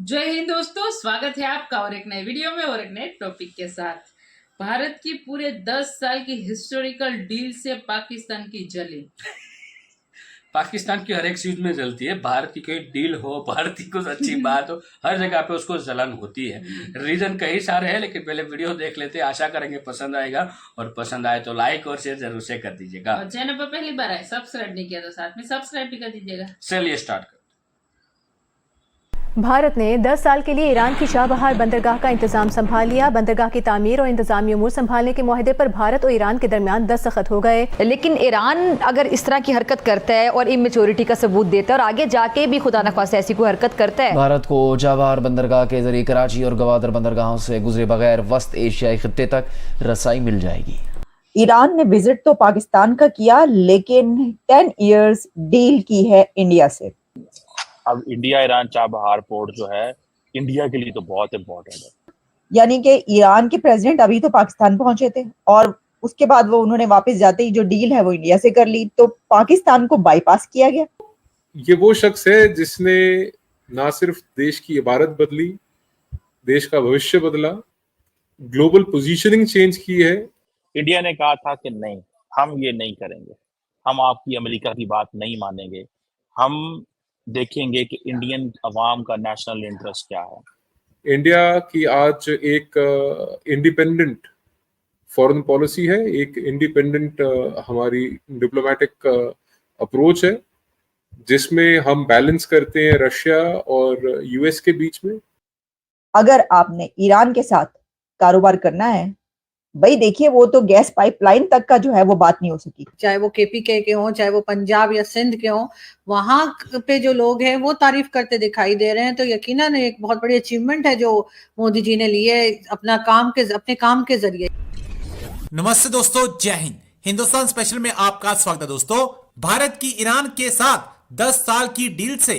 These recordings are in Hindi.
जय हिंद दोस्तों, स्वागत है आपका और एक नए वीडियो में और एक नए टॉपिक के साथ। भारत की पूरे 10 साल की हिस्टोरिकल डील से पाकिस्तान की जली। पाकिस्तान की हर एक चीज में जलती है। भारत की कोई डील हो, भारत की कुछ अच्छी बात हो, हर जगह पे उसको जलन होती है। रीजन कई सारे हैं, लेकिन पहले वीडियो देख लेते हैं। आशा करेंगे पसंद आएगा, और पसंद आए तो लाइक और शेयर जरूर से कर दीजिएगा। और चैनल पर पहली बार आए, सब्सक्राइब नहीं किया तो साथ में सब्सक्राइब भी कर दीजिएगा। चलिए स्टार्ट कर। भारत ने 10 साल के लिए ईरान की चाबहार बंदरगाह का इंतजाम संभाल लिया। बंदरगाह की तामीर और इंतजामी उमूर संभालने के मुआहदे पर भारत और ईरान के दरमियान दस्तखत हो गए। लेकिन ईरान अगर इस तरह की हरकत करता है और इमेच्योरिटी का सबूत देता है और आगे जाके भी खुदा न खास्ता ऐसी कोई हरकत करता है, भारत को चाबहार बंदरगाह के जरिए कराची और गवादर बंदरगाहों से गुजरे बगैर वस्त एशियाई खित्ते तक रसाई मिल जाएगी। ईरान ने विजिट तो पाकिस्तान का किया, लेकिन 10 इयर्स डील की है इंडिया से। अब इंडिया ईरान चाबहार पोर्ट जो है इंडिया के लिए तो बहुत इम्पोर्टेंट है। यानी कि ईरान के प्रेसिडेंट अभी तो पाकिस्तान पहुंचे थे और उसके बाद वो उन्होंने वापस जाते ही जो डील है वो इंडिया से कर ली, तो पाकिस्तान को बाईपास किया गया। ये वो शख्स है जिसने ना सिर्फ देश की इबारत बदली, देश का भविष्य बदला, ग्लोबल पोजीशनिंग चेंज की है। इंडिया ने कहा था कि नहीं, हम ये नहीं करेंगे, हम आपकी अमेरिका की बात नहीं मानेंगे, हम देखेंगे कि इंडियन अवाम का नेशनल इंटरेस्ट क्या है। इंडिया की आज एक इंडिपेंडेंट फॉरेन पॉलिसी है, एक इंडिपेंडेंट हमारी डिप्लोमेटिक अप्रोच है, जिसमें हम बैलेंस करते हैं रशिया और यूएस के बीच में। अगर आपने ईरान के साथ कारोबार करना है, भाई देखिए, वो तो गैस पाइपलाइन तक का जो है वो बात नहीं हो सकी। चाहे वो केपीके के हों, चाहे वो पंजाब या सिंध के हों, वहां पे जो लोग हैं वो तारीफ करते दिखाई दे रहे हैं। तो यकीनन एक बहुत बड़ी अचीवमेंट है जो मोदी जी ने ली है अपने काम के जरिए। नमस्ते दोस्तों, जय हिंद। हिंदुस्तान स्पेशल में आपका स्वागत है दोस्तों। भारत की ईरान के साथ 10 साल की डील से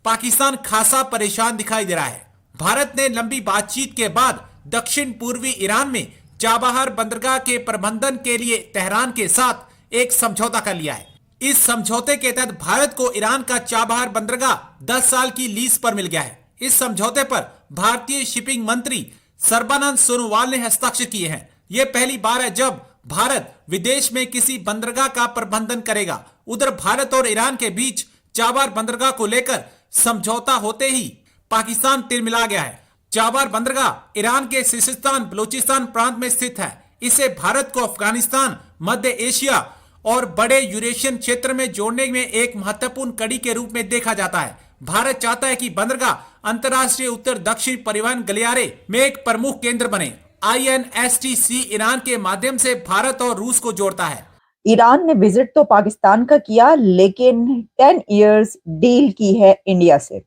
पाकिस्तान खासा परेशान दिखाई दे रहा है। भारत ने लंबी बातचीत के बाद दक्षिण पूर्वी ईरान में चाबहार बंदरगाह के प्रबंधन के लिए तेहरान के साथ एक समझौता कर लिया है। इस समझौते के तहत भारत को ईरान का चाबहार बंदरगाह 10 साल की लीज पर मिल गया है। इस समझौते पर भारतीय शिपिंग मंत्री सर्बानंद सोनोवाल ने हस्ताक्षर किए हैं। यह पहली बार है जब भारत विदेश में किसी बंदरगाह का प्रबंधन करेगा। उधर भारत और ईरान के बीच चाबहार बंदरगाह को लेकर समझौता होते ही पाकिस्तान तिलमिला गया है। चाबहार बंदरगाह ईरान के सिस्तान बलूचिस्तान प्रांत में स्थित है। इसे भारत को अफगानिस्तान, मध्य एशिया और बड़े यूरेशियन क्षेत्र में जोड़ने में एक महत्वपूर्ण कड़ी के रूप में देखा जाता है। भारत चाहता है कि बंदरगाह अंतर्राष्ट्रीय उत्तर दक्षिण परिवहन गलियारे में एक प्रमुख केंद्र बने। INSTC ईरान के माध्यम से भारत और रूस को जोड़ता है। ईरान ने विजिट तो पाकिस्तान का किया, लेकिन 10 इयर्स डील की है इंडिया से।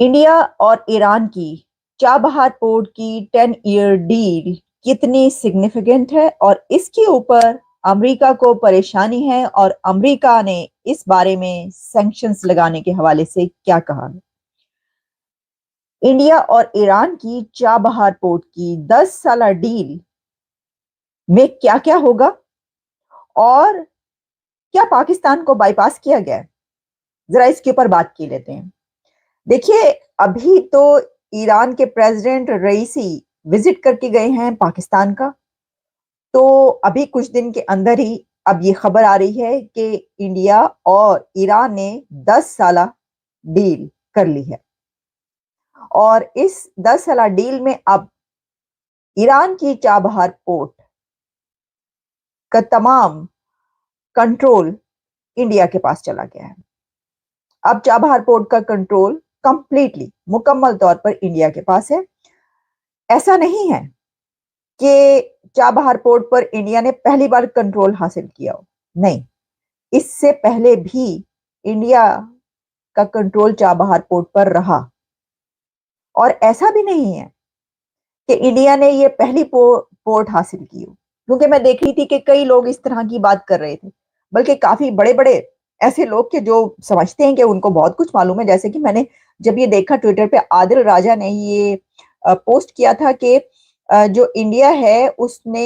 इंडिया और ईरान की चाबहार पोर्ट की 10 ईयर डील कितनी सिग्निफिकेंट है और इसके ऊपर अमेरिका को परेशानी है, और अमेरिका ने इस बारे में सैंक्शंस लगाने के हवाले से क्या कहा है। इंडिया और ईरान की चाबहार पोर्ट की 10 साल डील में क्या क्या होगा और क्या पाकिस्तान को बाईपास किया गया है, जरा इसके ऊपर बात की लेते हैं। देखिए, अभी तो ईरान के प्रेसिडेंट रईसी विजिट करके गए हैं पाकिस्तान का, तो अभी कुछ दिन के अंदर ही अब ये खबर आ रही है कि इंडिया और ईरान ने 10 साल डील कर ली है, और इस 10 साल डील में अब ईरान की चाबहार पोर्ट का तमाम कंट्रोल इंडिया के पास चला गया है। अब चाबहार पोर्ट का कंट्रोल कंप्लीटली, मुकम्मल तौर पर इंडिया के पास है। ऐसा नहीं है कि चाबहार पोर्ट पर इंडिया ने पहली बार कंट्रोल हासिल किया हो, नहीं, इससे पहले भी इंडिया का कंट्रोल चाबहार पोर्ट पर रहा। और ऐसा भी नहीं है कि इंडिया ने ये पहली पोर्ट हासिल की हो, क्योंकि मैं देख रही थी कि कई लोग इस तरह की बात कर रहे थे, बल्कि काफी बड़े बड़े ऐसे लोग के जो समझते हैं कि उनको बहुत कुछ मालूम है। जैसे कि मैंने जब ये देखा ट्विटर पे, आदिल राजा ने ये पोस्ट किया था कि जो इंडिया है उसने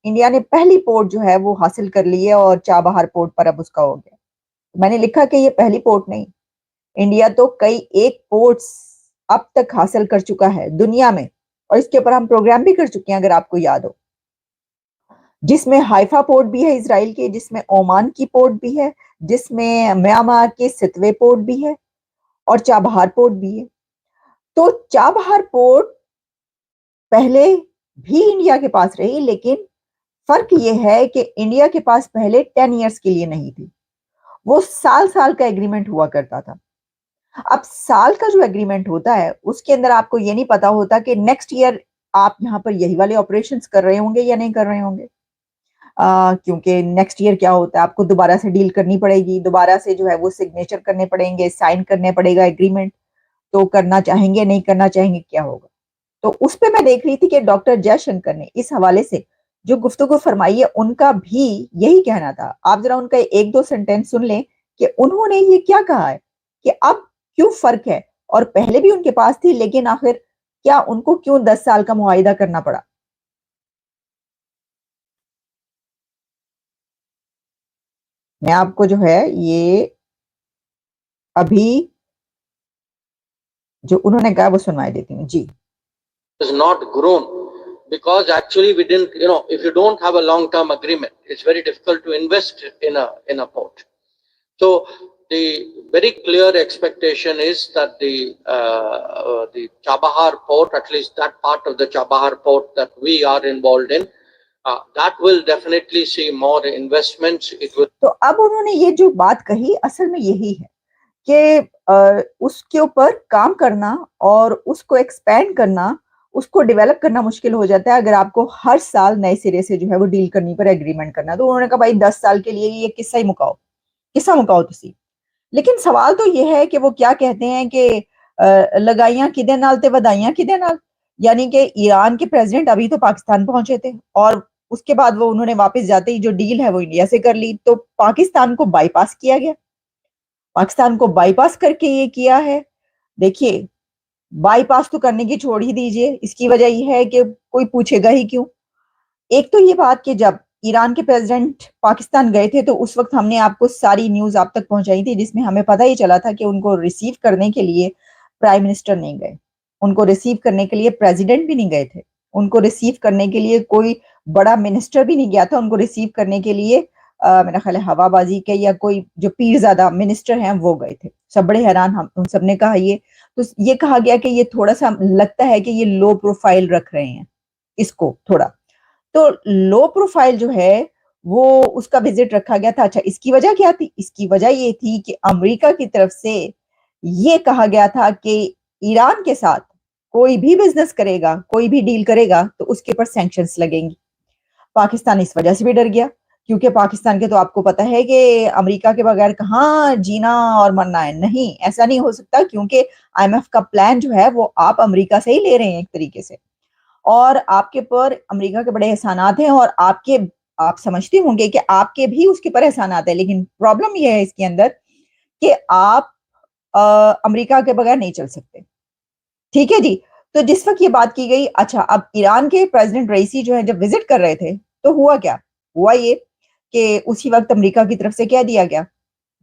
इंडिया ने पहली पोर्ट जो है वो हासिल कर ली है और चाबहार पोर्ट पर अब उसका हो गया। मैंने लिखा कि ये पहली पोर्ट नहीं, इंडिया तो कई एक पोर्ट्स अब तक हासिल कर चुका है दुनिया में, और इसके ऊपर हम प्रोग्राम भी कर चुके हैं अगर आपको याद हो, जिसमें हाइफा पोर्ट भी है इसराइल के, जिसमें ओमान की पोर्ट भी है, जिसमें म्यांमार के सितवे पोर्ट भी है और चाबहार पोर्ट भी है। तो चाबहार पोर्ट पहले भी इंडिया के पास रही, लेकिन फर्क यह है कि इंडिया के पास पहले 10 इयर्स के लिए नहीं थी, वो साल साल का एग्रीमेंट हुआ करता था। अब साल का जो एग्रीमेंट होता है उसके अंदर आपको ये नहीं पता होता कि नेक्स्ट ईयर आप यहाँ पर यही वाले ऑपरेशंस कर रहे होंगे या नहीं कर रहे होंगे, क्योंकि नेक्स्ट ईयर क्या होता है, आपको दोबारा से डील करनी पड़ेगी, दोबारा से जो है वो सिग्नेचर करने पड़ेंगे, साइन करने पड़ेगा एग्रीमेंट, तो करना चाहेंगे नहीं करना चाहेंगे क्या होगा। तो उस पे मैं देख रही थी कि डॉक्टर जयशंकर ने इस हवाले से जो गुफ्तगू फरमाई है उनका भी यही कहना था। आप जरा उनका एक दो सेंटेंस सुन लें कि उन्होंने ये क्या कहा है कि अब क्यों फर्क है, और पहले भी उनके पास थी लेकिन आखिर क्या उनको क्यों 10 साल का मुआहिदा करना पड़ा। मैं आपको जो है ये अभी जो उन्होंने कहा वो सुनवाई देती हूँ जी। Is not grown because actually we didn't, if you don't have a long term agreement, it's very difficult to invest in a port. So the very clear expectation is that the Chabahar port, at least that part of the Chabahar port that we are involved in, that will definitely see more investments. It will. तो अब उन्होंने ये जो बात कही असल में यही है कि उसके ऊपर काम करना और उसको एक्सपेंड करना, उसको डेवलप करना मुश्किल हो जाता है अगर आपको हर साल नए सिरे से जो है वो डील करनी पड़े, एग्रीमेंट करना। तो उन्होंने कहा भाई 10 साल के लिए ये किस्सा मुकाओ तुसी। लेकिन सवाल तो ये है कि वो क्या कहते हैं कि लगाइयां किदे नाल ते वधाइयां किदे नाल, यानी कि ईरान के प्रेसिडेंट अभी तो पाकिस्तान पहुंचे थे और उसके बाद वो उन्होंने वापस जाते ही जो डील है वो इंडिया से कर ली, तो पाकिस्तान को बाईपास किया गया। पाकिस्तान को बाईपास करके ये किया है। देखिए, बाईपास तो करने की छोड़ ही दीजिए, इसकी वजह यह है कि कोई पूछेगा ही क्यों। एक तो ये बात कि जब ईरान के प्रेसिडेंट पाकिस्तान गए थे तो उस वक्त हमने आपको सारी न्यूज आप तक पहुंचाई थी, जिसमें हमें पता ही चला था कि उनको रिसीव करने के लिए प्राइम मिनिस्टर नहीं गए, उनको रिसीव करने के लिए प्रेसिडेंट भी नहीं गए थे, उनको रिसीव करने के लिए कोई बड़ा मिनिस्टर भी नहीं गया था, उनको रिसीव करने के लिए मेरा ख्याल है हवाबाजी के या कोई जो पीरजादा मिनिस्टर हैं वो गए थे। सब बड़े हैरान, हम उन सब ने कहा तो ये कहा गया कि ये थोड़ा सा लगता है कि ये लो प्रोफाइल रख रहे हैं इसको थोड़ा, तो लो प्रोफाइल जो है वो उसका विजिट रखा गया था। अच्छा, इसकी वजह क्या थी? इसकी वजह ये थी कि अमेरिका की तरफ से ये कहा गया था कि ईरान के साथ कोई भी बिजनेस करेगा, कोई भी डील करेगा तो उसके ऊपर सैंक्शंस लगेंगी। पाकिस्तान इस वजह से भी डर गया क्योंकि पाकिस्तान के तो आपको पता है कि अमेरिका के बगैर कहाँ जीना और मरना है। नहीं, ऐसा नहीं हो सकता क्योंकि IMF का प्लान जो है वो आप अमेरिका से ही ले रहे हैं एक तरीके से, और आपके पर अमेरिका के बड़े एहसानात हैं और आप समझते होंगे कि आपके भी उसके पर एहसानात है। लेकिन प्रॉब्लम यह है इसके अंदर कि आप अमेरिका के बगैर नहीं चल सकते। ठीक है जी। तो जिस वक्त ये बात की गई, अच्छा, अब ईरान के प्रेसिडेंट रईसी जो है जब विजिट कर रहे थे तो हुआ क्या? हुआ ये कि उसी वक्त अमेरिका की तरफ से क्या दिया गया,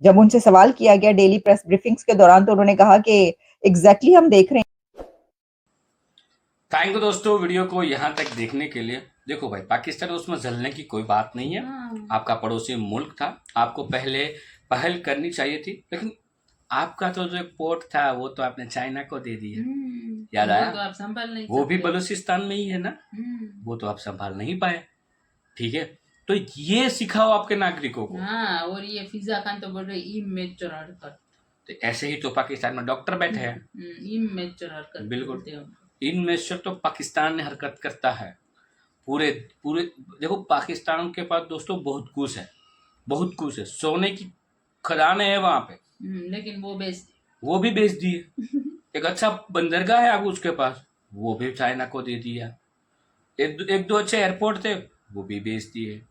जब उनसे सवाल किया गया डेली प्रेस ब्रीफिंग्स के दौरान, तो उन्होंने कहा कि एग्जैक्टली हम देख रहे हैं। थैंक यू दोस्तों वीडियो को यहाँ तक देखने के लिए। देखो भाई, पाकिस्तान उसमें जलने की कोई बात नहीं है, आपका पड़ोसी मुल्क था, आपको पहले पहल करनी चाहिए थी, लेकिन आपका तो जो पोर्ट था वो तो आपने चाइना को दे दिया। याद आया? तो आप संभाल नहीं वो भी सकते। बलूचिस्तान में ही है ना, वो तो आप संभाल नहीं पाए। ठीक है, तो ये सिखाओ आपके नागरिकों को। हाँ, और ये फिजा खान तो बोल रहे इमेच्योर हरकत, तो ऐसे ही तो पाकिस्तान में डॉक्टर बैठे हैं, इमेच्योर हरकत। बिल्कुल, इनमेच्योर तो पाकिस्तान ने हरकत करता है पूरे। देखो, पाकिस्तान के पास दोस्तों बहुत कुछ है, सोने की खदानें हैं वहां पे, लेकिन वो भी बेच दिए। एक अच्छा बंदरगाह है अब उसके पास, वो भी चाइना को दे दिया। एक दो अच्छे एयरपोर्ट थे, वो भी बेच दिए।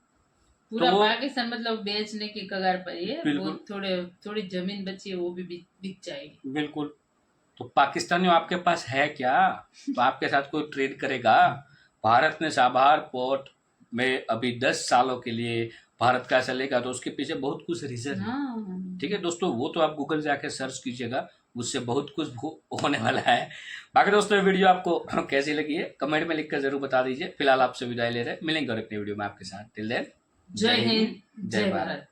पूरा तो पाकिस्तान मतलब बेचने की कगार पर है। वो थोड़ी जमीन बची है, वो भी बिक जाएगी। बिल्कुल। तो पाकिस्तानियों, आपके पास है क्या? तो आपके साथ कोई ट्रेड करेगा? भारत ने चाबहार पोर्ट में अभी 10 सालों के लिए भारत का चलेगा, तो उसके पीछे बहुत कुछ रीजन है। ठीक है दोस्तों, वो तो आप गूगल जाके सर्च कीजिएगा, उससे बहुत कुछ होने वाला है। बाकी दोस्तों वीडियो आपको कैसी लगी है कमेंट में लिखकर जरूर बता दीजिए। फिलहाल आपसे विदाई ले रहे हैं, मिलेंगे और एक नई वीडियो में आपके साथ। टिल देन जय हिंद, जय भारत।